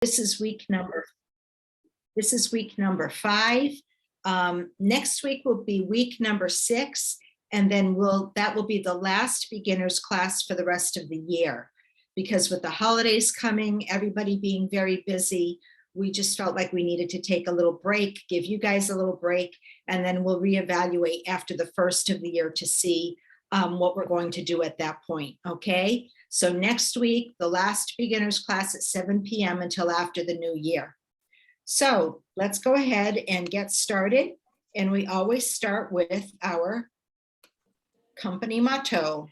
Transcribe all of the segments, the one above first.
This is week number 5. Next week will be week number 6, and then that will be the last beginners class for the rest of the year. Because with the holidays coming, everybody being very busy, we just felt like we needed to take a little break, give you guys a little break, and then we'll reevaluate after the first of the year to see what we're going to do at that point, okay? So next week, the last beginners class at 7 p.m. until after the new year. So let's go ahead and get started. And we always start with our company motto.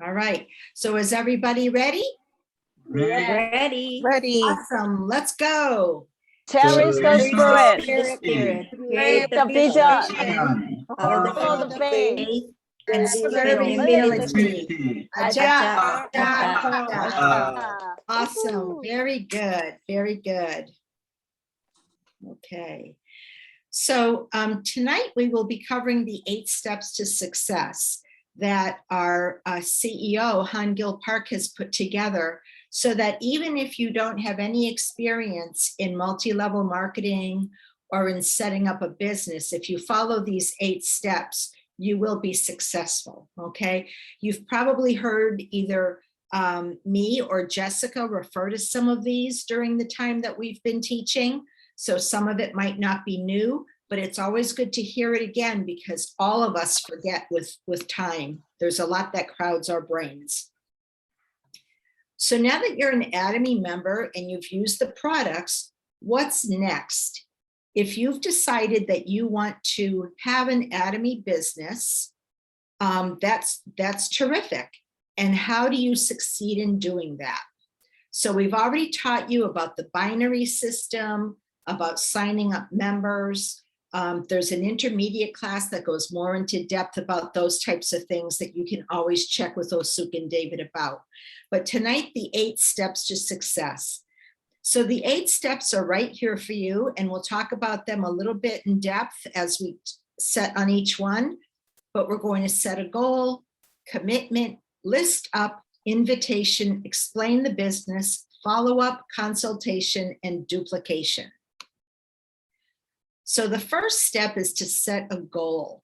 All right, so is everybody ready? Ready. Awesome, let's go. Cherish the spirit, Create the vision, follow the faith, Faith and serve humility. Aja. Awesome, very good, very good. Okay, so tonight we will be covering the 8 steps to success that our CEO, Han-Gil Park, has put together, so that even if you don't have any experience in multi-level marketing or in setting up a business, if you follow these 8 steps, you will be successful, okay? You've probably heard either me or Jessica refer to some of these during the time that we've been teaching, so some of it might not be new, but it's always good to hear it again because all of us forget with time. There's a lot that crowds our brains. So now that you're an Atomy member and you've used the products, what's next? If you've decided that you want to have an Atomy business, that's terrific. And how do you succeed in doing that? So we've already taught you about the binary system, about signing up members. There's an intermediate class that goes more into depth about those types of things that you can always check with Osuk and David about. But tonight, the 8 steps to success. So the 8 steps are right here for you, and we'll talk about them a little bit in depth as we set on each one. But we're going to set a goal, commitment, list up, invitation, explain the business, follow up, consultation, and duplication. So the first step is to set a goal.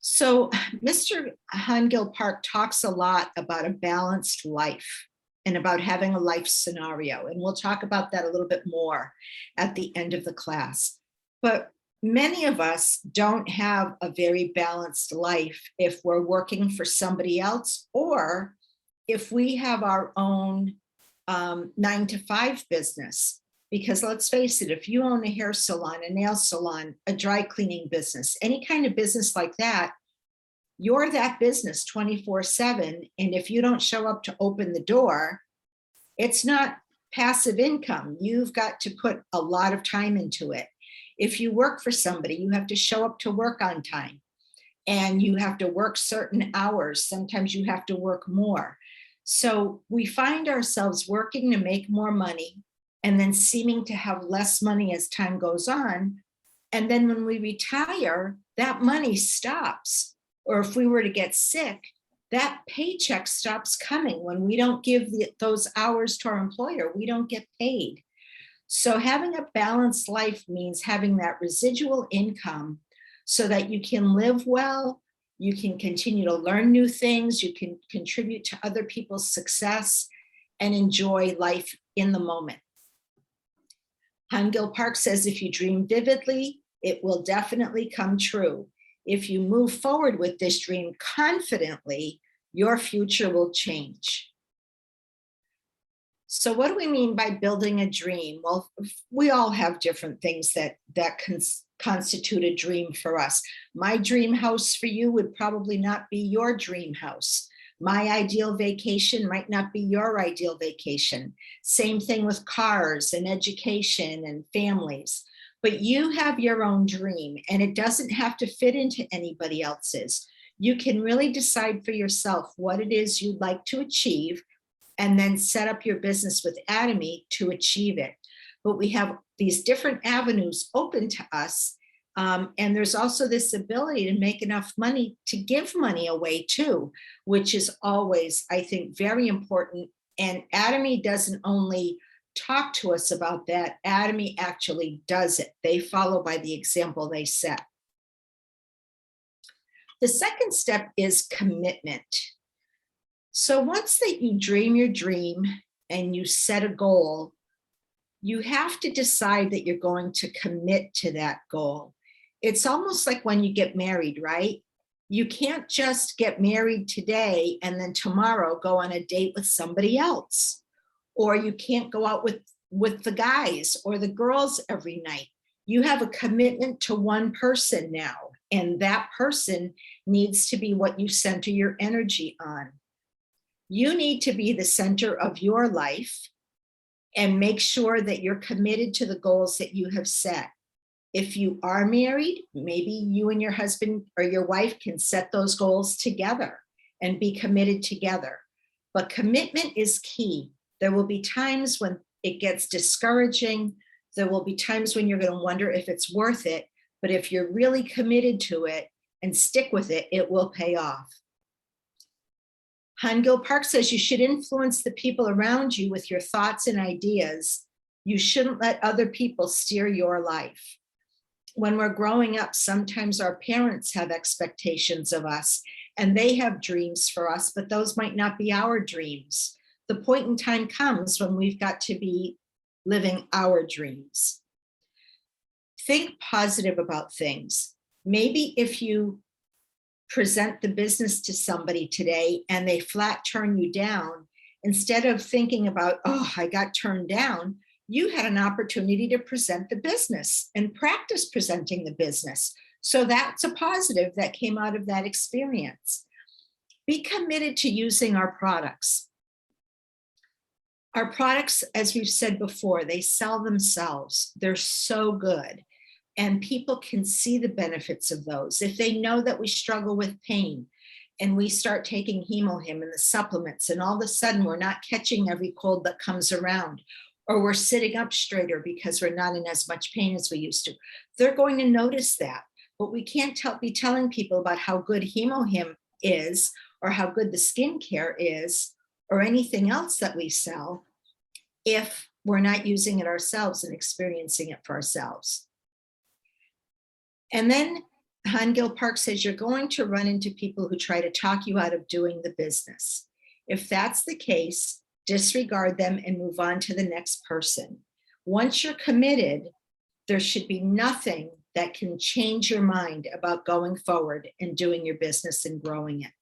So Mr. Han-Gil Park talks a lot about a balanced life and about having a life scenario. And we'll talk about that a little bit more at the end of the class. But many of us don't have a very balanced life if we're working for somebody else, or if we have our own 9-to-5 business. Because let's face it, if you own a hair salon, a nail salon, a dry cleaning business, any kind of business like that, you're that business 24/7. And if you don't show up to open the door, it's not passive income. You've got to put a lot of time into it. If you work for somebody, you have to show up to work on time, and you have to work certain hours. Sometimes you have to work more. So we find ourselves working to make more money, and then seeming to have less money as time goes on. And then when we retire, that money stops. Or if we were to get sick, that paycheck stops coming. When we don't give those hours to our employer, we don't get paid. So having a balanced life means having that residual income so that you can live well, you can continue to learn new things, you can contribute to other people's success, and enjoy life in the moment. Han-Gil Park says, if you dream vividly, it will definitely come true. If you move forward with this dream confidently, your future will change. So what do we mean by building a dream? Well, we all have different things that constitute a dream for us. My dream house for you would probably not be your dream house. My ideal vacation might not be your ideal vacation. Same thing with cars and education and families. But you have your own dream, and it doesn't have to fit into anybody else's. You can really decide for yourself what it is you'd like to achieve, and then set up your business with Atomy to achieve it. But we have these different avenues open to us And there's also this ability to make enough money to give money away too, which is always, I think, very important. And Atomy doesn't only talk to us about that, Atomy actually does it. They follow by the example they set. The second step is commitment. So once that you dream your dream and you set a goal, you have to decide that you're going to commit to that goal. It's almost like when you get married, right? You can't just get married today and then tomorrow go on a date with somebody else. Or you can't go out with the guys or the girls every night. You have a commitment to one person now, and that person needs to be what you center your energy on. You need to be the center of your life and make sure that you're committed to the goals that you have set. If you are married, maybe you and your husband or your wife can set those goals together and be committed together. But commitment is key. There will be times when it gets discouraging. There will be times when you're going to wonder if it's worth it. But if you're really committed to it and stick with it, it will pay off. Han-Gil Park says you should influence the people around you with your thoughts and ideas. You shouldn't let other people steer your life. When we're growing up, sometimes our parents have expectations of us and they have dreams for us, but those might not be our dreams. The point in time comes when we've got to be living our dreams. Think positive about things. Maybe if you present the business to somebody today and they flat turn you down, instead of thinking about, oh, I got turned down, you had an opportunity to present the business and practice presenting the business. So that's a positive that came out of that experience. Be committed to using our products. Our products, as we've said before, they sell themselves. They're so good. And people can see the benefits of those. If they know that we struggle with pain and we start taking Hemohim and the supplements, and all of a sudden we're not catching every cold that comes around, or we're sitting up straighter because we're not in as much pain as we used to, they're going to notice that. But we can't be telling people about how good Hemohim is, or how good the skincare is, or anything else that we sell, if we're not using it ourselves and experiencing it for ourselves. And then Han-Gil Park says you're going to run into people who try to talk you out of doing the business. If that's the case, disregard them and move on to the next person. Once you're committed, there should be nothing that can change your mind about going forward and doing your business and growing it.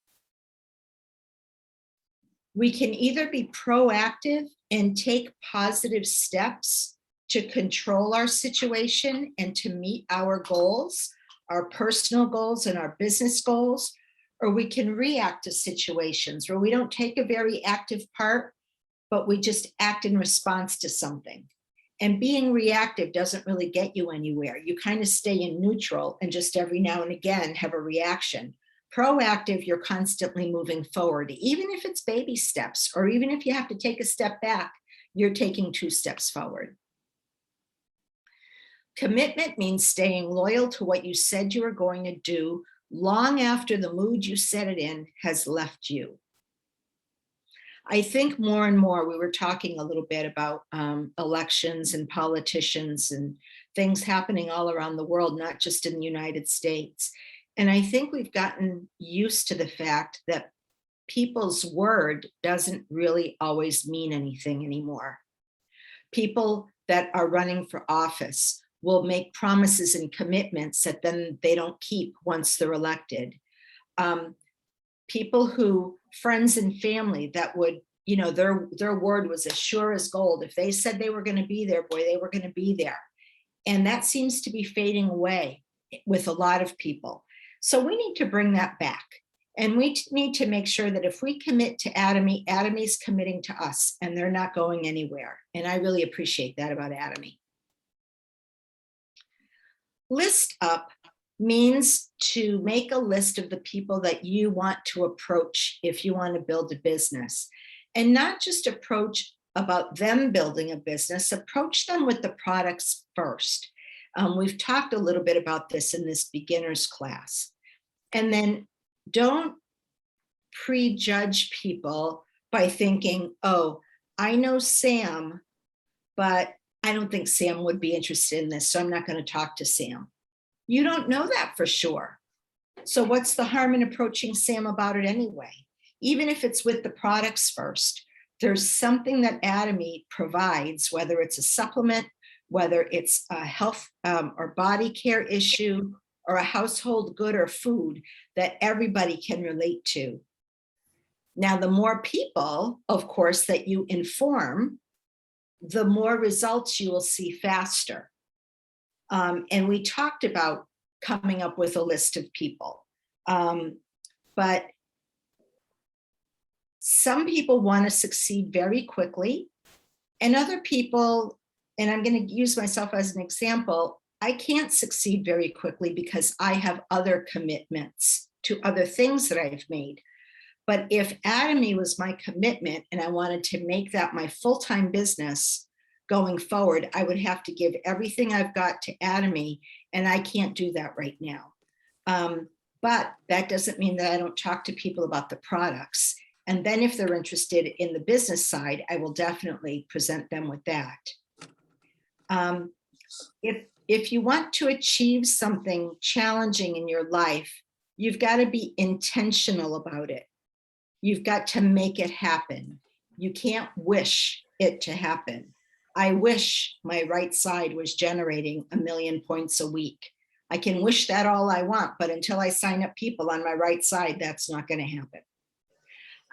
We can either be proactive and take positive steps to control our situation and to meet our goals, our personal goals and our business goals, or we can react to situations where we don't take a very active part, but we just act in response to something. And being reactive doesn't really get you anywhere. You kind of stay in neutral and just every now and again have a reaction. Proactive, you're constantly moving forward, even if it's baby steps, or even if you have to take a step back, you're taking 2 steps forward. Commitment means staying loyal to what you said you were going to do long after the mood you set it in has left you. I think more and more, we were talking a little bit about elections and politicians and things happening all around the world, not just in the United States. And I think we've gotten used to the fact that people's word doesn't really always mean anything anymore. People that are running for office will make promises and commitments that then they don't keep once they're elected. People who, friends and family that would, you know, their word was as sure as gold. If they said they were going to be there, boy, they were going to be there. And that seems to be fading away with a lot of people. So we need to bring that back. And we need to make sure that if we commit to Atomy, Atomy's committing to us and they're not going anywhere. And I really appreciate that about Atomy. List up means to make a list of the people that you want to approach if you want to build a business, and not just approach about them building a business, approach them with the products first. We've talked a little bit about this in this beginner's class. And then don't prejudge people by thinking, oh, I know Sam, but I don't think Sam would be interested in this, so I'm not going to talk to Sam. You don't know that for sure. So what's the harm in approaching Sam about it anyway? Even if it's with the products first, there's something that Atomy provides, whether it's a supplement, whether it's a health or body care issue, or a household good or food that everybody can relate to. Now, the more people, of course, that you inform, the more results you will see faster. And we talked about coming up with a list of people. But some people want to succeed very quickly, and other people, and I'm going to use myself as an example, I can't succeed very quickly because I have other commitments to other things that I've made. But if Atomy was my commitment and I wanted to make that my full-time business going forward, I would have to give everything I've got to Atomy, and I can't do that right now. But that doesn't mean that I don't talk to people about the products. And then if they're interested in the business side, I will definitely present them with that. If you want to achieve something challenging in your life, you've got to be intentional about it. You've got to make it happen. You can't wish it to happen. I wish my right side was generating 1 million points a week. I can wish that all I want, but until I sign up people on my right side, that's not going to happen.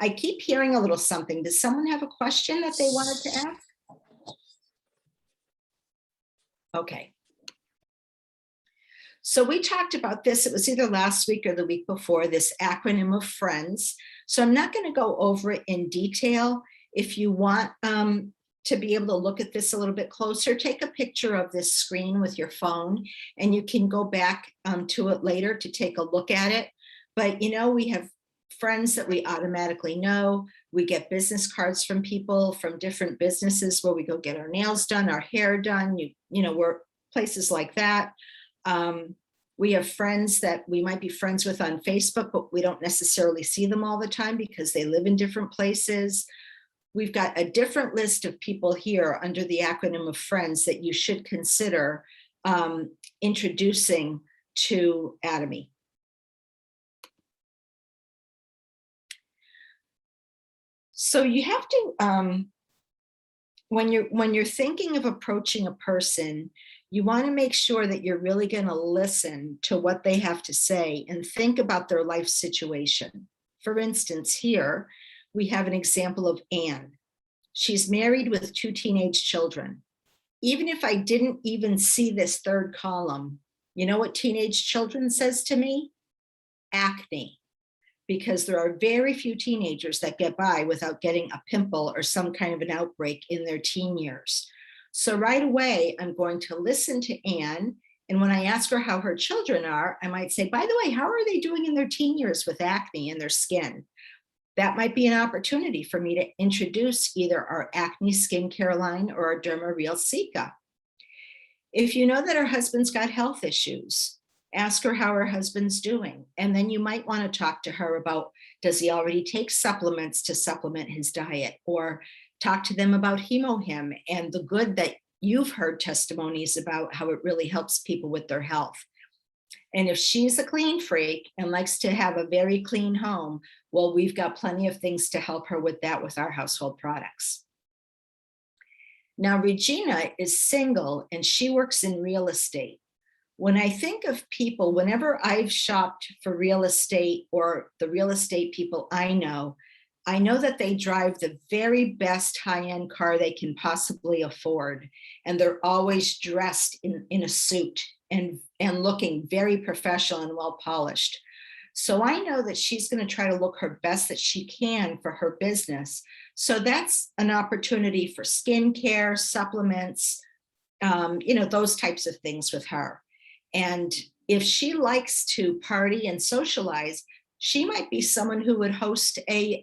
I keep hearing a little something. Does someone have a question that they wanted to ask? Okay. So we talked about this, it was either last week or the week before, this acronym of FRIENDS. So I'm not going to go over it in detail. If you want to be able to look at this a little bit closer, take a picture of this screen with your phone, and you can go back to it later to take a look at it. But you know, we have friends that we automatically know. We get business cards from people from different businesses where we go get our nails done, our hair done, you know, we're places like that. We have friends that we might be friends with on Facebook, but we don't necessarily see them all the time because they live in different places. We've got a different list of people here under the acronym of FRIENDS that you should consider introducing to Atomy. So you have to, when you're thinking of approaching a person, you want to make sure that you're really going to listen to what they have to say and think about their life situation. For instance, here we have an example of Anne. She's married with 2 teenage children. Even if I didn't even see this third column, you know what teenage children says to me? Acne. Because there are very few teenagers that get by without getting a pimple or some kind of an outbreak in their teen years. So right away, I'm going to listen to Anne. And when I ask her how her children are, I might say, by the way, how are they doing in their teen years with acne in their skin? That might be an opportunity for me to introduce either our acne skincare line or our Derma Real Cica. If you know that her husband's got health issues, ask her how her husband's doing. And then you might want to talk to her about, does he already take supplements to supplement his diet? Or talk to them about HemoHim and the good that you've heard testimonies about how it really helps people with their health. And if she's a clean freak and likes to have a very clean home, well, we've got plenty of things to help her with that with our household products. Now, Regina is single and she works in real estate. When I think of people, whenever I've shopped for real estate or the real estate people I know that they drive the very best high-end car they can possibly afford. And they're always dressed in a suit and looking very professional and well-polished. So I know that she's going to try to look her best that she can for her business. So that's an opportunity for skincare, supplements, you know, those types of things with her. And if she likes to party and socialize, she might be someone who would host a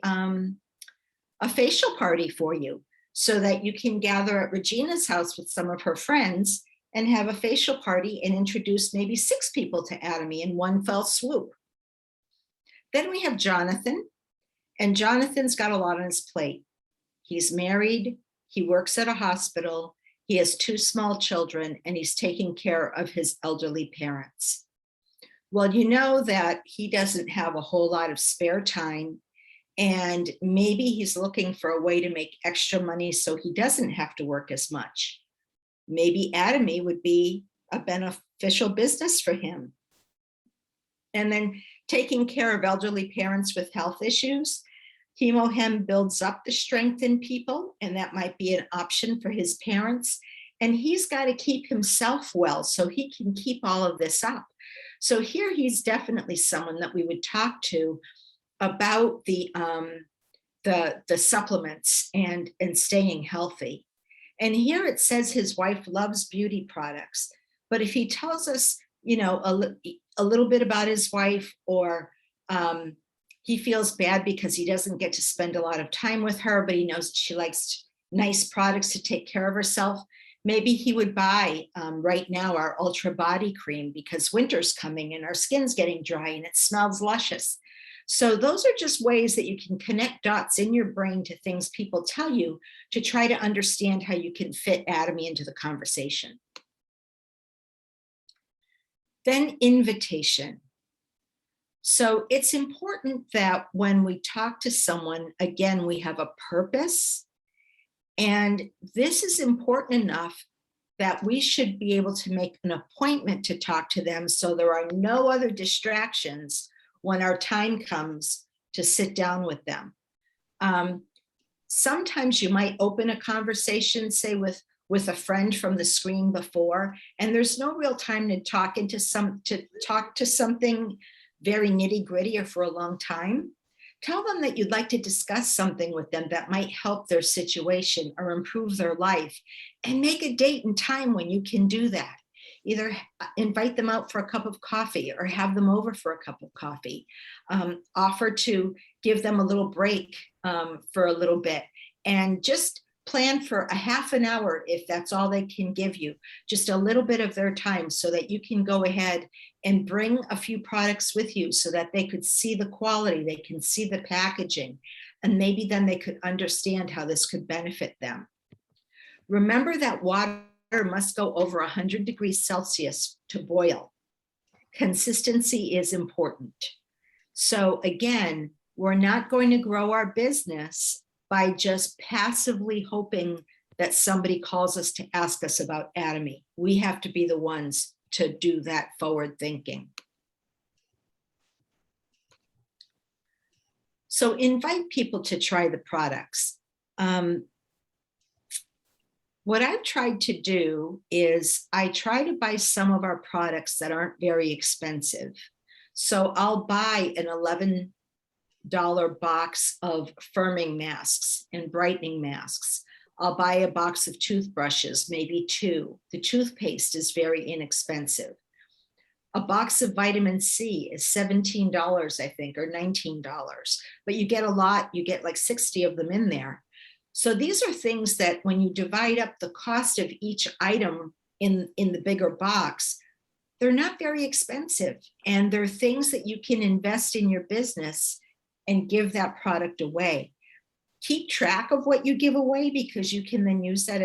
facial party for you so that you can gather at Regina's house with some of her friends and have a facial party and introduce maybe 6 people to Atomy in one fell swoop. Then we have Jonathan, and Jonathan's got a lot on his plate. He's married, he works at a hospital, he has 2 small children, and he's taking care of his elderly parents. Well, you know that he doesn't have a whole lot of spare time, and maybe he's looking for a way to make extra money so he doesn't have to work as much. Maybe Atomy would be a beneficial business for him. And then taking care of elderly parents with health issues, HemoHem builds up the strength in people, and that might be an option for his parents. And he's got to keep himself well so he can keep all of this up. So here he's definitely someone that we would talk to about the supplements and staying healthy. And here it says his wife loves beauty products, but if he tells us, you know, a little bit about his wife, or he feels bad because he doesn't get to spend a lot of time with her, but he knows she likes nice products to take care of herself, maybe he would buy right now our Ultra Body Cream because winter's coming and our skin's getting dry and it smells luscious. So those are just ways that you can connect dots in your brain to things people tell you to try to understand how you can fit Atomy into the conversation. Then invitation. So it's important that when we talk to someone, again, we have a purpose. And this is important enough that we should be able to make an appointment to talk to them so there are no other distractions when our time comes to sit down with them. Sometimes you might open a conversation, say with a friend from the screen before, and there's no real time to talk to something very nitty gritty or for a long time. Tell them that you'd like to discuss something with them that might help their situation or improve their life, and make a date and time when you can do that. Either invite them out for a cup of coffee or have them over for a cup of coffee. Offer to give them a little break for a little bit, and just plan for a half an hour if that's all they can give you, just a little bit of their time so that you can go ahead and bring a few products with you so that they could see the quality, they can see the packaging, and maybe then they could understand how this could benefit them. Remember that water must go over 100 degrees Celsius to boil. Consistency is important. So again, we're not going to grow our business by just passively hoping that somebody calls us to ask us about Atomy. We have to be the ones to do that forward thinking. So invite people to try the products. What I've tried to do is I try to buy some of our products that aren't very expensive. So I'll buy an $11 box of firming masks and brightening masks. I'll buy a box of toothbrushes, maybe 2. The toothpaste is very inexpensive. A box of vitamin C is $17, I think, or $19, but you get a lot, you get like 60 of them in there. So these are things that when you divide up the cost of each item in the bigger box, they're not very expensive. And they're things that you can invest in your business and give that product away. Keep track of what you give away because you can then use that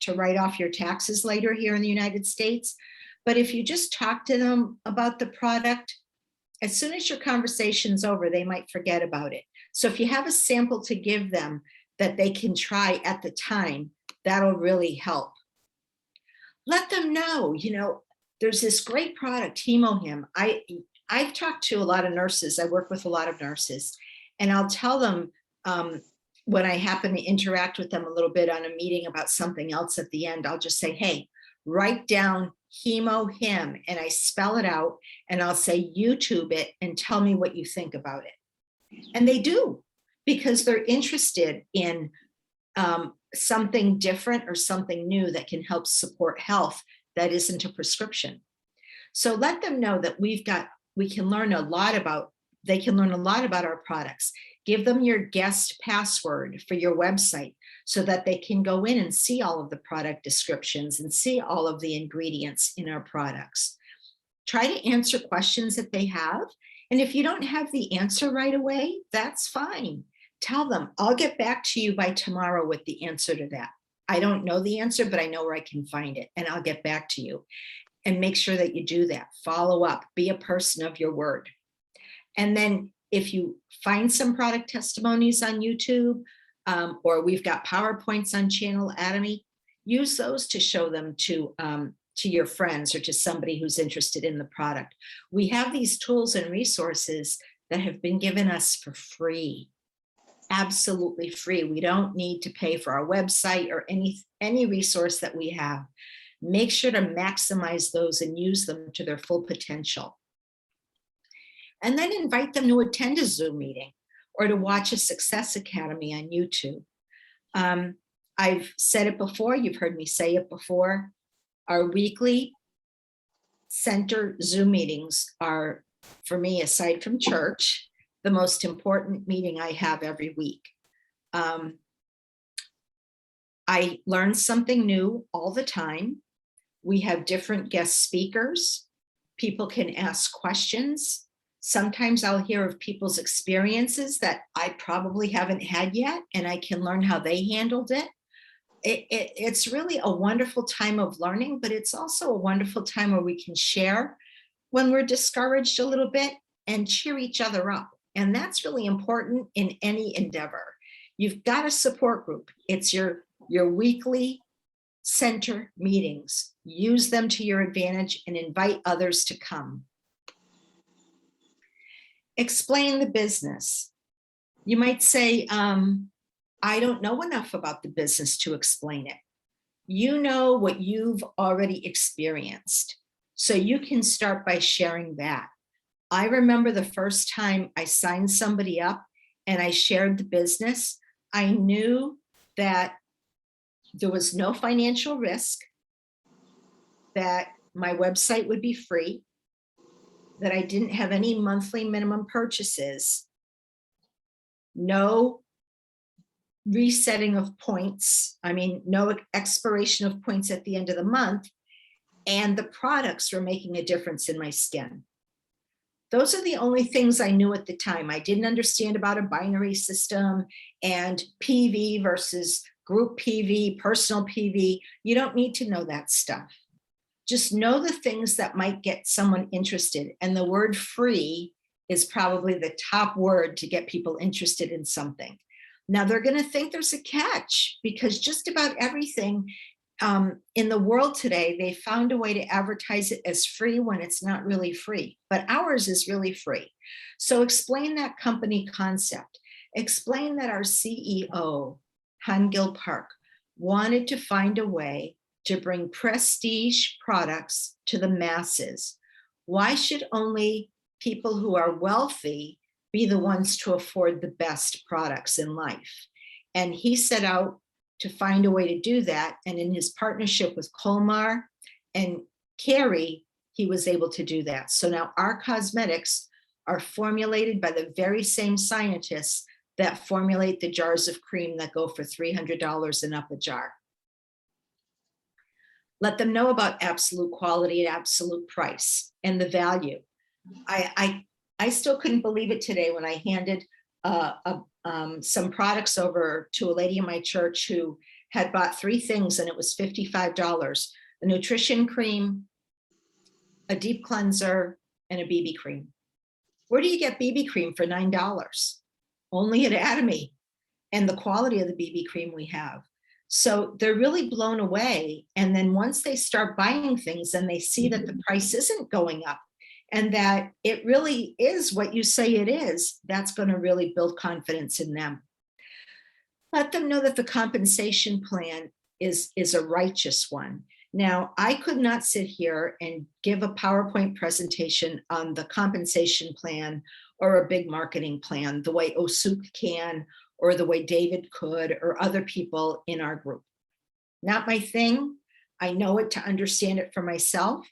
to write off your taxes later here in the United States. But if you just talk to them about the product, as soon as your conversation's over, they might forget about it. So if you have a sample to give them that they can try at the time, that'll really help. Let them know, you know, there's this great product, HemoHem. I've talked to a lot of nurses. I work with a lot of nurses, and I'll tell them when I happen to interact with them a little bit on a meeting about something else at the end, I'll just say, hey, write down HemoHem, and I spell it out, and I'll say, YouTube it and tell me what you think about it. And they do, because they're interested in something different or something new that can help support health that isn't a prescription. So let them know that they can learn a lot about our products. Give them your guest password for your website so that they can go in and see all of the product descriptions and see all of the ingredients in our products. Try to answer questions that they have. And if you don't have the answer right away, that's fine. Tell them, I'll get back to you by tomorrow with the answer to that. I don't know the answer, but I know where I can find it, and I'll get back to you. And make sure that you do that. Follow up, be a person of your word. And then if you find some product testimonies on YouTube, or we've got PowerPoints on Channel Atomy, use those to show them to your friends or to somebody who's interested in the product. We have these tools and resources that have been given us for free, absolutely free. We don't need to pay for our website or any resource that we have. Make sure to maximize those and use them to their full potential. And then invite them to attend a Zoom meeting or to watch a Success Academy on YouTube. I've said it before, you've heard me say it before. Our weekly center Zoom meetings are, for me, aside from church, the most important meeting I have every week. I learn something new all the time. We have different guest speakers. People can ask questions. Sometimes I'll hear of people's experiences that I probably haven't had yet, and I can learn how they handled it. It's really a wonderful time of learning, but it's also a wonderful time where we can share when we're discouraged a little bit and cheer each other up. And that's really important in any endeavor. You've got a support group. It's your weekly center meetings. Use them to your advantage and invite others to come. Explain the business. You might say, I don't know enough about the business to explain it. You know what you've already experienced, so you can start by sharing that. I remember the first time I signed somebody up and I shared the business, I knew that there was no financial risk, that my website would be free, that I didn't have any monthly minimum purchases, no resetting of points. I mean, no expiration of points at the end of the month, and the products were making a difference in my skin. Those are the only things I knew at the time. I didn't understand about a binary system and PV versus group PV, personal PV. You don't need to know that stuff. Just know the things that might get someone interested. And the word free is probably the top word to get people interested in something. Now they're going to think there's a catch, because just about everything in the world today, they found a way to advertise it as free when it's not really free, but ours is really free. So explain that company concept. Explain that our CEO, Han-Gil Park, wanted to find a way to bring prestige products to the masses. Why should only people who are wealthy be the ones to afford the best products in life? And he set out to find a way to do that. And in his partnership with Colmar and Carey, he was able to do that. So now our cosmetics are formulated by the very same scientists that formulate the jars of cream that go for $300 and up a jar. Let them know about absolute quality and absolute price and the value. I still couldn't believe it today when I handed some products over to a lady in my church who had bought 3 things and it was $55, a nutrition cream, a deep cleanser, and a BB cream. Where do you get BB cream for $9? Only at Atomy, and the quality of the BB cream we have. So they're really blown away. And then once they start buying things and they see that the price isn't going up and that it really is what you say it is, that's going to really build confidence in them. Let them know that the compensation plan is a righteous one. Now, I could not sit here and give a PowerPoint presentation on the compensation plan or a big marketing plan the way Osuk can, or the way David could, or other people in our group. Not my thing. I know it to understand it for myself.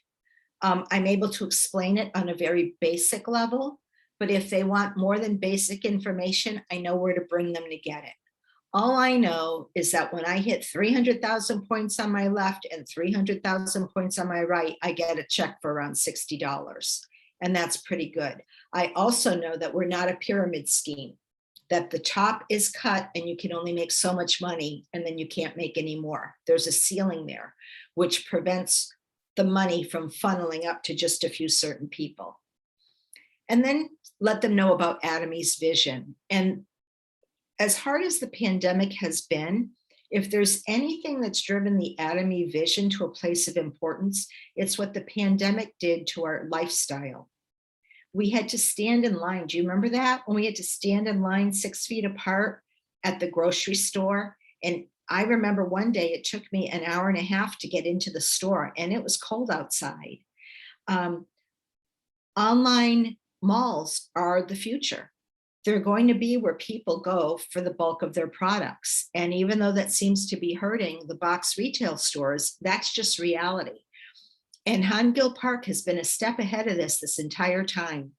I'm able to explain it on a very basic level, But if they want more than basic information, I know where to bring them to get it. All I know is that when I hit 300,000 points on my left and 300,000 points on my right, I get a check for around $60. And that's pretty good. I also know that we're not a pyramid scheme, that the top is cut and you can only make so much money and then you can't make any more. There's a ceiling there, which prevents the money from funneling up to just a few certain people. And then let them know about Atommy's vision. And as hard as the pandemic has been, if there's anything that's driven the Atomy vision to a place of importance, it's what the pandemic did to our lifestyle. We had to stand in line. Do you remember that? When we had to stand in line 6 feet apart at the grocery store? And I remember one day it took me an hour and a half to get into the store and it was cold outside. Online malls are the future. They're going to be where people go for the bulk of their products. And even though that seems to be hurting the box retail stores, that's just reality. And Hangill Park has been a step ahead of this entire time.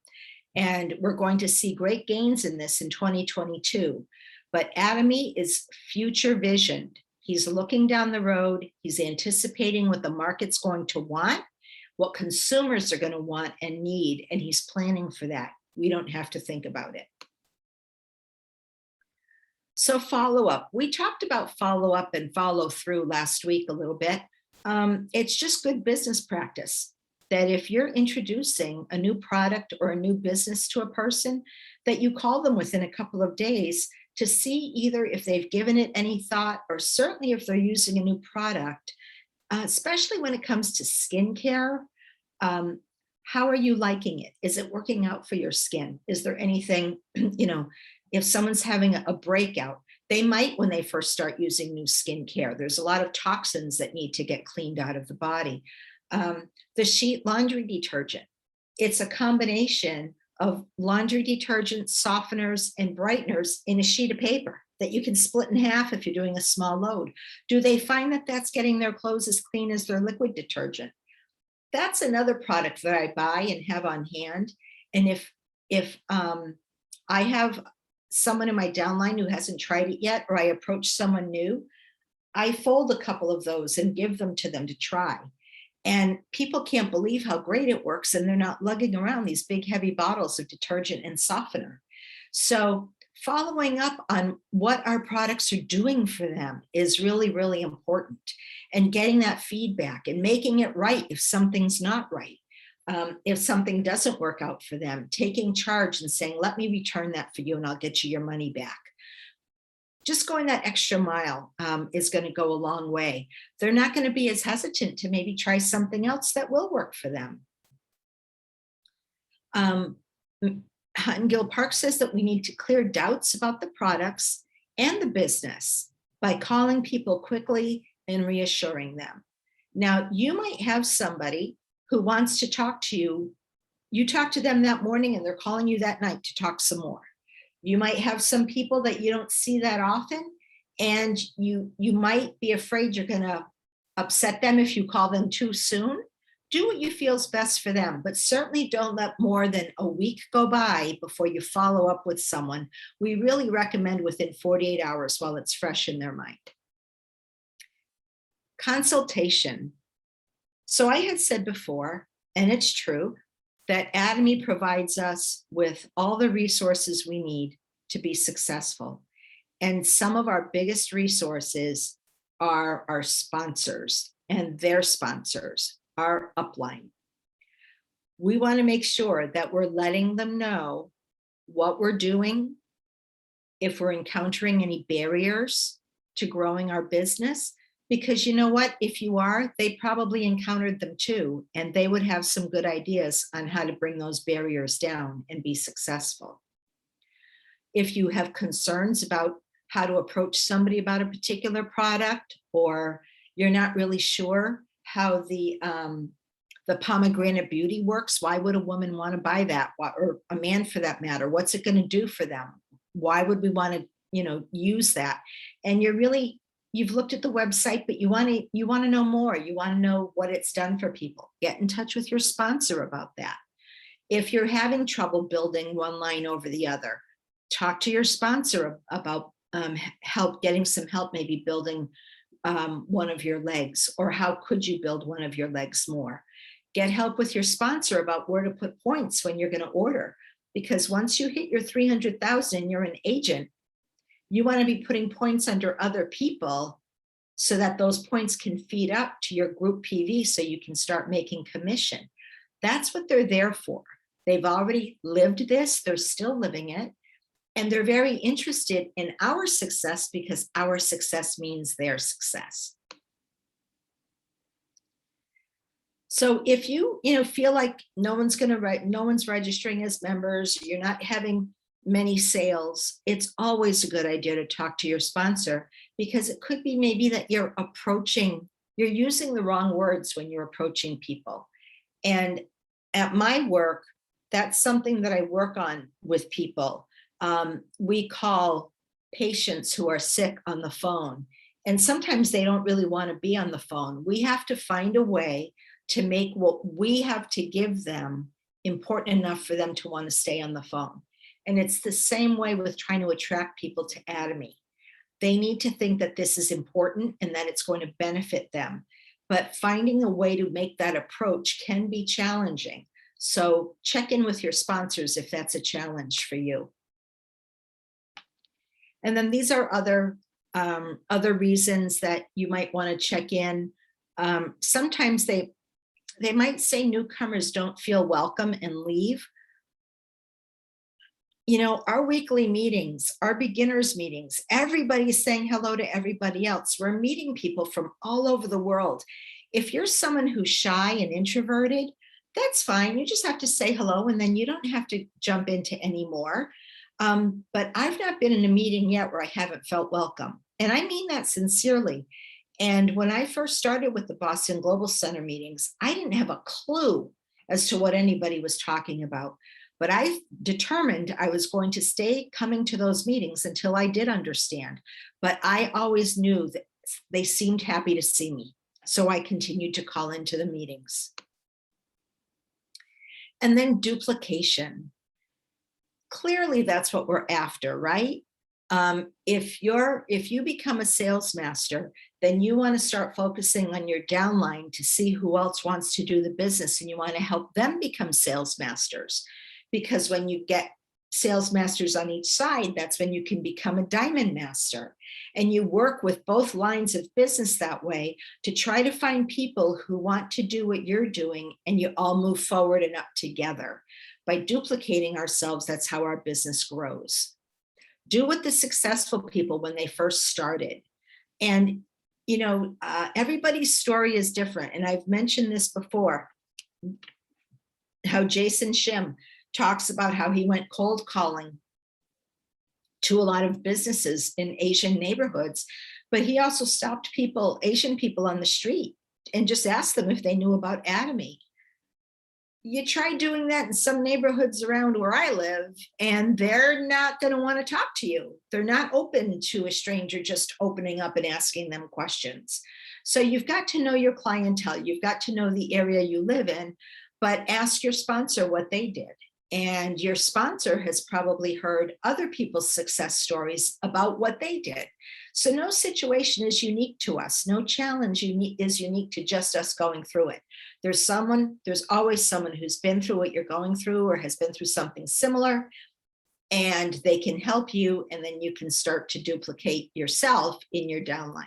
And we're going to see great gains in this in 2022. But Atomy is future visioned. He's looking down the road. He's anticipating what the market's going to want, what consumers are going to want and need. And he's planning for that. We don't have to think about it. So follow up. We talked about follow up and follow through last week a little bit. It's just good business practice that if you're introducing a new product or a new business to a person, that you call them within a couple of days to see either if they've given it any thought or certainly if they're using a new product, especially when it comes to skincare. How are you liking it? Is it working out for your skin? Is there anything, if someone's having a breakout, they might, when they first start using new skincare, there's a lot of toxins that need to get cleaned out of the body. The sheet laundry detergent, it's a combination of laundry detergent, softeners, and brighteners in a sheet of paper that you can split in half if you're doing a small load. Do they find that that's getting their clothes as clean as their liquid detergent? That's another product that I buy and have on hand. And if I have someone in my downline who hasn't tried it yet, or I approach someone new, I fold a couple of those and give them to them to try. And people can't believe how great it works, and they're not lugging around these big heavy bottles of detergent and softener. So following up on what our products are doing for them is really, really important, and getting that feedback and making it right if something's not right. If something doesn't work out for them, taking charge and saying, let me return that for you and I'll get you your money back. Just going that extra mile is going to go a long way. They're not going to be as hesitant to maybe try something else that will work for them. Gill Park says that we need to clear doubts about the products and the business by calling people quickly and reassuring them. Now, you might have somebody who wants to talk to you. You talk to them that morning and they're calling you that night to talk some more. You might have some people that you don't see that often, and you might be afraid you're going to upset them if you call them too soon. Do what you feel is best for them, but certainly don't let more than a week go by before you follow up with someone. We really recommend within 48 hours while it's fresh in their mind. Consultation. So I had said before, and it's true, that Atomy provides us with all the resources we need to be successful. And some of our biggest resources are our sponsors and their sponsors, our upline. We want to make sure that we're letting them know what we're doing, if we're encountering any barriers to growing our business. Because you know what, if you are, they probably encountered them too, and they would have some good ideas on how to bring those barriers down and be successful. If you have concerns about how to approach somebody about a particular product, or you're not really sure how the pomegranate beauty works, why would a woman want to buy that? Or a man for that matter, what's it going to do for them? Why would we want to, use that? And you've looked at the website, but you want to know more. You want to know what it's done for people. Get in touch with your sponsor about that. If you're having trouble building one line over the other, talk to your sponsor about getting some help, maybe building one of your legs, or how could you build one of your legs more? Get help with your sponsor about where to put points when you're going to order, because once you hit your 300,000, you're an agent. You want to be putting points under other people so that those points can feed up to your group PV so you can start making commission. That's what they're there for. They've already lived this, they're still living it, and they're very interested in our success because our success means their success. So if you feel like no one's registering as members, you're not having many sales, it's always a good idea to talk to your sponsor, because it could be maybe that you're using the wrong words when you're approaching people. And at my work, that's something that I work on with people. We call patients who are sick on the phone, and sometimes they don't really want to be on the phone. We have to find a way to make what we have to give them important enough for them to want to stay on the phone. And it's the same way with trying to attract people to Atomy. They need to think that this is important and that it's going to benefit them. But finding a way to make that approach can be challenging. So check in with your sponsors if that's a challenge for you. And then these are other reasons that you might want to check in. Sometimes they might say newcomers don't feel welcome and leave. Our weekly meetings, our beginners meetings, everybody's saying hello to everybody else. We're meeting people from all over the world. If you're someone who's shy and introverted, that's fine. You just have to say hello, and then you don't have to jump into any more. But I've not been in a meeting yet where I haven't felt welcome. And I mean that sincerely. And when I first started with the Boston Global Center meetings, I didn't have a clue as to what anybody was talking about. But I determined I was going to stay coming to those meetings until I did understand. But I always knew that they seemed happy to see me. So I continued to call into the meetings. And then duplication. Clearly, that's what we're after, right? If you become a sales master, then you want to start focusing on your downline to see who else wants to do the business, and you want to help them become sales masters. Because when you get sales masters on each side, that's when you can become a diamond master. And you work with both lines of business that way to try to find people who want to do what you're doing, and you all move forward and up together. By duplicating ourselves, that's how our business grows. Do what the successful people when they first started. And, everybody's story is different. And I've mentioned this before, how Jason Shim talks about how he went cold calling to a lot of businesses in Asian neighborhoods, but he also stopped Asian people on the street and just asked them if they knew about Atomy. You try doing that in some neighborhoods around where I live, and they're not going to want to talk to you. They're not open to a stranger just opening up and asking them questions. So you've got to know your clientele. You've got to know the area you live in, but ask your sponsor what they did. And your sponsor has probably heard other people's success stories about what they did. So no situation is unique to us. No challenge is unique to just us going through it. There's always someone who's been through what you're going through or has been through something similar, and they can help you, and then you can start to duplicate yourself in your downline.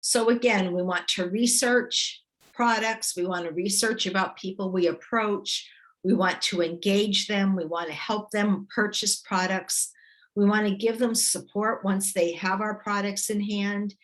So again, we want to research products. We want to research about people we approach. We want to engage them. We want to help them purchase products. We want to give them support once they have our products in hand,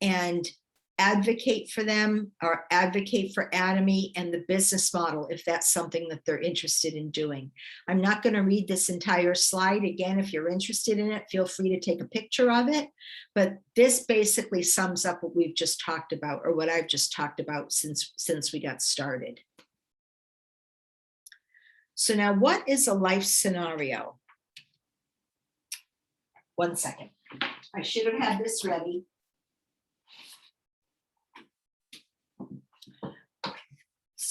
and advocate for them, or advocate for Atomy and the business model if that's something that they're interested in doing. I'm not going to read this entire slide. Again, if you're interested in it, feel free to take a picture of it. But this basically sums up what we've just talked about, or what I've just talked about since we got started. So now, what is a life scenario? One second. I should have had this ready.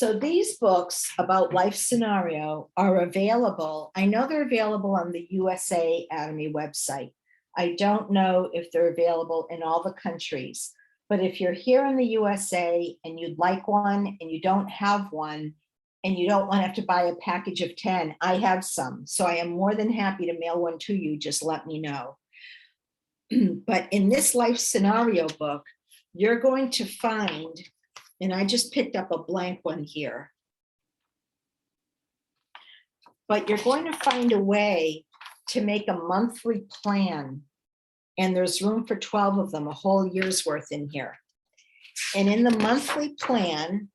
So these books about life scenario are available. I know they're available on the USA Academy website. I don't know if they're available in all the countries, but if you're here in the USA and you'd like one and you don't have one and you don't want to have to buy a package of 10, I have some. So I am more than happy to mail one to you. Just let me know. But in this life scenario book, you're going to find, and I just picked up a blank one here, but you're going to find a way to make a monthly plan. And there's room for 12 of them, a whole year's worth in here. And in the monthly plan,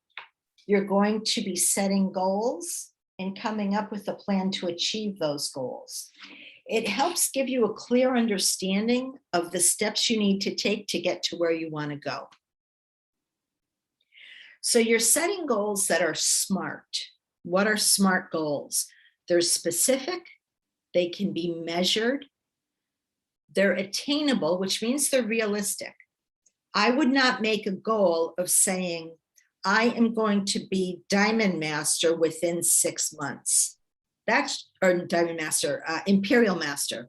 you're going to be setting goals and coming up with a plan to achieve those goals. It helps give you a clear understanding of the steps you need to take to get to where you want to go. So you're setting goals that are smart. What are SMART goals? They're specific, they can be measured, they're attainable, which means they're realistic. I would not make a goal of saying, I am going to be Diamond Master within 6 months. That's, or Diamond Master, Imperial Master.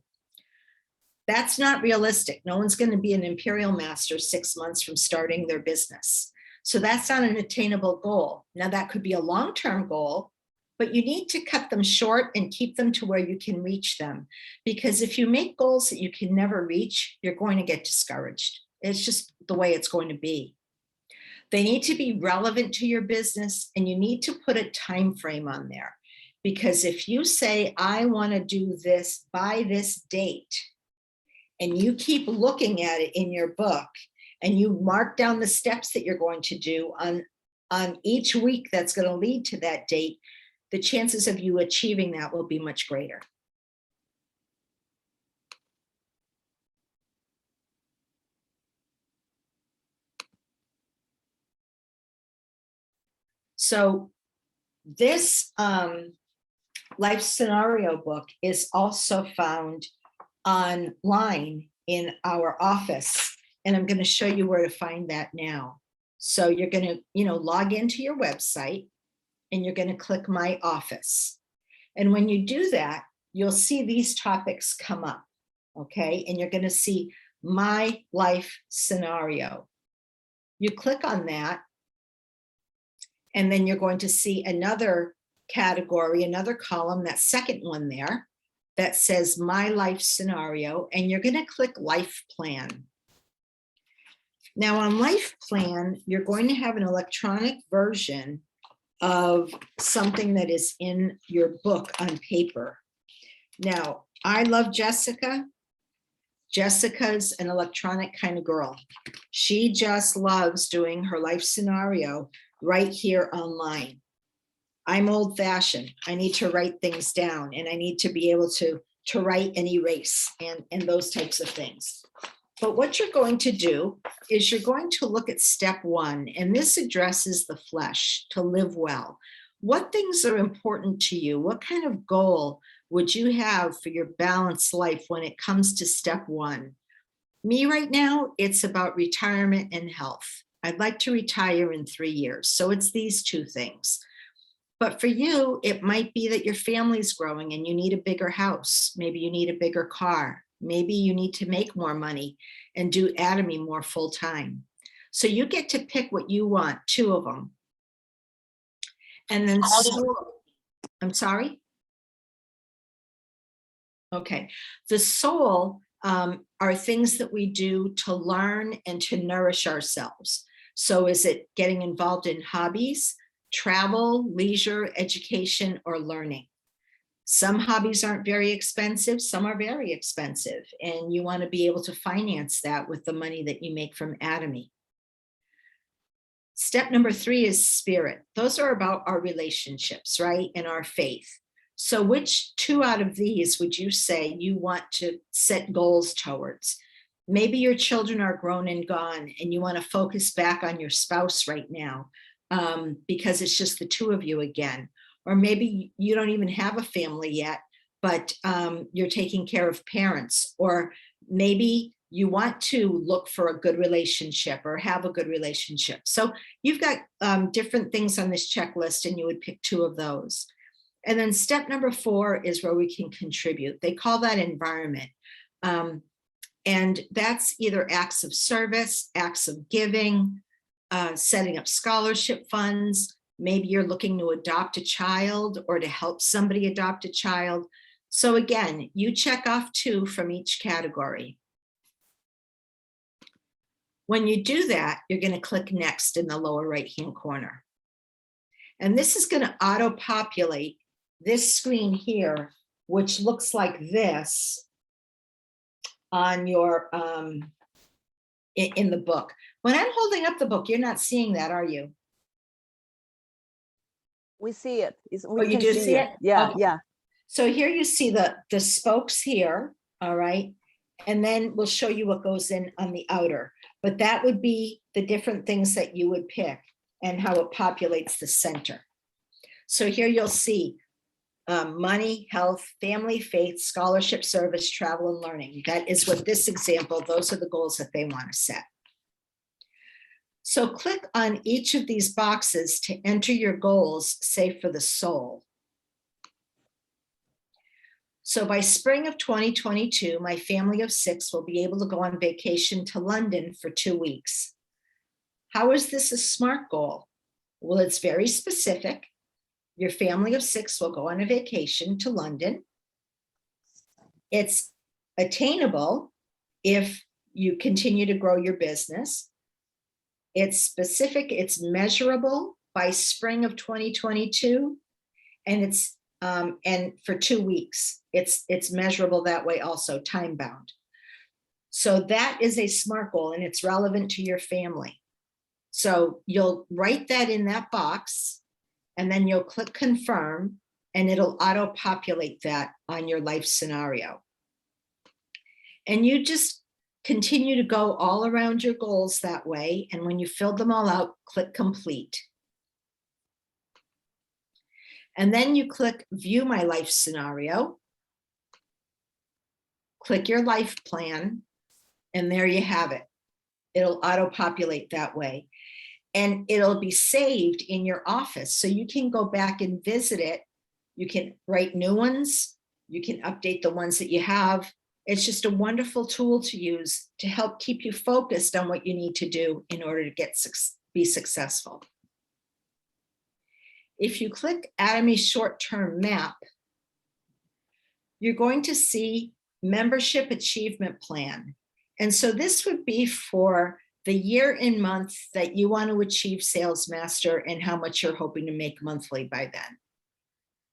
That's not realistic. No one's going to be an Imperial Master 6 months from starting their business. So that's not an attainable goal. Now that could be a long-term goal, but you need to cut them short and keep them to where you can reach them. Because if you make goals that you can never reach, you're going to get discouraged. It's just the way it's going to be. They need to be relevant to your business, and you need to put a time frame on there. Because if you say, I want to do this by this date, and you keep looking at it in your book, and you mark down the steps that you're going to do on each week that's going to lead to that date, the chances of you achieving that will be much greater. So this life scenario book is also found online in our office, and I'm going to show you where to find that now. So you're going to, log into your website, and you're going to click My Office. And when you do that, you'll see these topics come up, okay? And you're going to see My Life Scenario. You click on that, and then you're going to see another category, another column, that second one there, that says My Life Scenario, and you're going to click Life Plan. Now on Life Plan, you're going to have an electronic version of something that is in your book on paper. Now, I love Jessica. Jessica's an electronic kind of girl. She just loves doing her life scenario right here online. I'm old fashioned. I need to write things down, and I need to be able to write and erase and those types of things. But what you're going to do is you're going to look at step 1, and this addresses the flesh, to live well. What things are important to you? What kind of goal would you have for your balanced life when it comes to step 1? Me right now, it's about retirement and health. I'd like to retire in 3 years. So it's these two things. But for you, it might be that your family's growing and you need a bigger house. Maybe you need a bigger car. Maybe you need to make more money and do Academy more full time. So you get to pick what you want, 2 of them. And then soul, I'm sorry? Okay, the soul are things that we do to learn and to nourish ourselves. So is it getting involved in hobbies, travel, leisure, education, or learning? Some hobbies aren't very expensive, some are very expensive, and you want to be able to finance that with the money that you make from Academy. Step number 3 is spirit. Those are about our relationships, right? And our faith. So which 2 out of these would you say you want to set goals towards? Maybe your children are grown and gone and you want to focus back on your spouse right now because it's just the 2 of you again. Or maybe you don't even have a family yet, but you're taking care of parents. Or maybe you want to look for a good relationship or have a good relationship. So you've got different things on this checklist, and you would pick 2 of those. And then step number 4 is where we can contribute. They call that environment. And that's either acts of service, acts of giving, setting up scholarship funds. Maybe you're looking to adopt a child or to help somebody adopt a child. So again, you check off 2 from each category. When you do that, you're going to click next in the lower right-hand corner. And this is going to auto-populate this screen here, which looks like this on your, in the book. When I'm holding up the book, you're not seeing that, are you? We see it. Oh, you do see it? Yeah, Okay. yeah. So here you see the spokes here, all right? And then we'll show you what goes in on the outer. But that would be the different things that you would pick and how it populates the center. So here you'll see money, health, family, faith, scholarship, service, travel, and learning. That is what this example, those are the goals that they want to set. So click on each of these boxes to enter your goals, say for the soul. So by spring of 2022, my family of 6 will be able to go on vacation to London for 2 weeks. How is this a SMART goal? Well, it's very specific. Your family of 6 will go on a vacation to London. It's attainable if you continue to grow your business. It's specific, it's measurable by spring of 2022, and it's and for 2 weeks, it's measurable that way also, time bound. So that is a SMART goal, and it's relevant to your family. So you'll write that in that box, and then you'll click confirm, and it'll auto-populate that on your life scenario. And you just continue to go all around your goals that way. And when you fill them all out, click complete. And then you click view my life scenario. Click your life plan, and there you have it. It'll auto-populate that way. And it'll be saved in your office. So you can go back and visit it. You can write new ones. You can update the ones that you have. It's just a wonderful tool to use to help keep you focused on what you need to do in order to be successful. If you click Atomy short-term map, you're going to see membership achievement plan. And so this would be for the year and month that you want to achieve Sales Master and how much you're hoping to make monthly by then.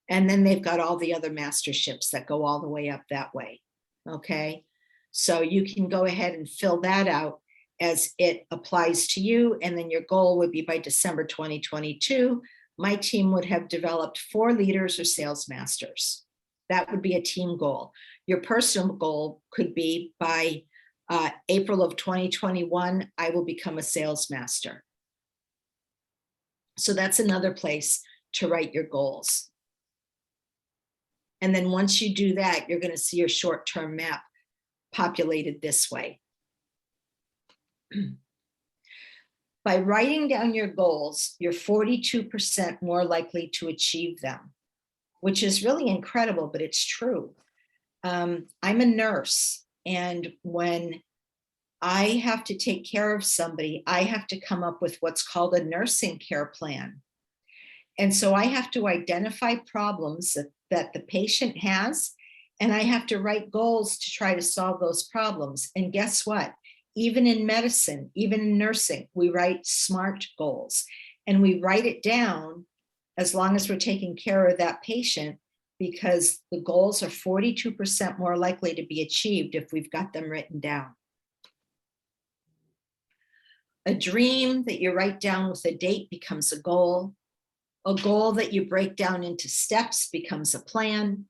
And then they've got all the other masterships that go all the way up that way. Okay, so you can go ahead and fill that out as it applies to you. And then your goal would be by December 2022, my team would have developed 4 leaders or sales masters. That would be a team goal. Your personal goal could be by April of 2021, I will become a sales master. So that's another place to write your goals. And then once you do that, you're going to see your short-term map populated this way. By writing down your goals, you're 42% more likely to achieve them, which is really incredible, but it's true. I'm a nurse, and when I have to take care of somebody, I have to come up with what's called a nursing care plan. And so I have to identify problems that the patient has, and I have to write goals to try to solve those problems. And guess what? Even in medicine, even in nursing, we write SMART goals, and we write it down as long as we're taking care of that patient, because the goals are 42% more likely to be achieved if we've got them written down. A dream that you write down with a date becomes a goal. A goal that you break down into steps becomes a plan,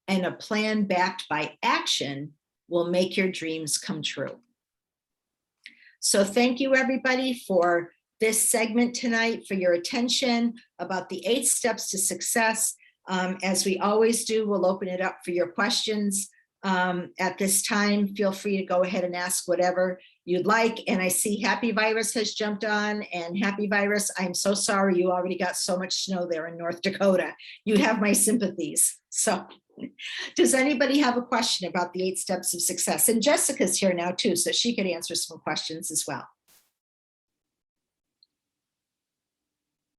and a plan backed by action will make your dreams come true. So thank you, everybody, for this segment tonight, for your attention about the 8 steps to success. As we always do, we'll open it up for your questions. At this time, feel free to go ahead and ask whatever you'd like. And I see Happy Virus has jumped on, and Happy Virus, I'm so sorry you already got so much snow there in North Dakota. You have my sympathies. So does anybody have a question about the 8 steps of success? And Jessica's here now too, so she could answer some questions as well.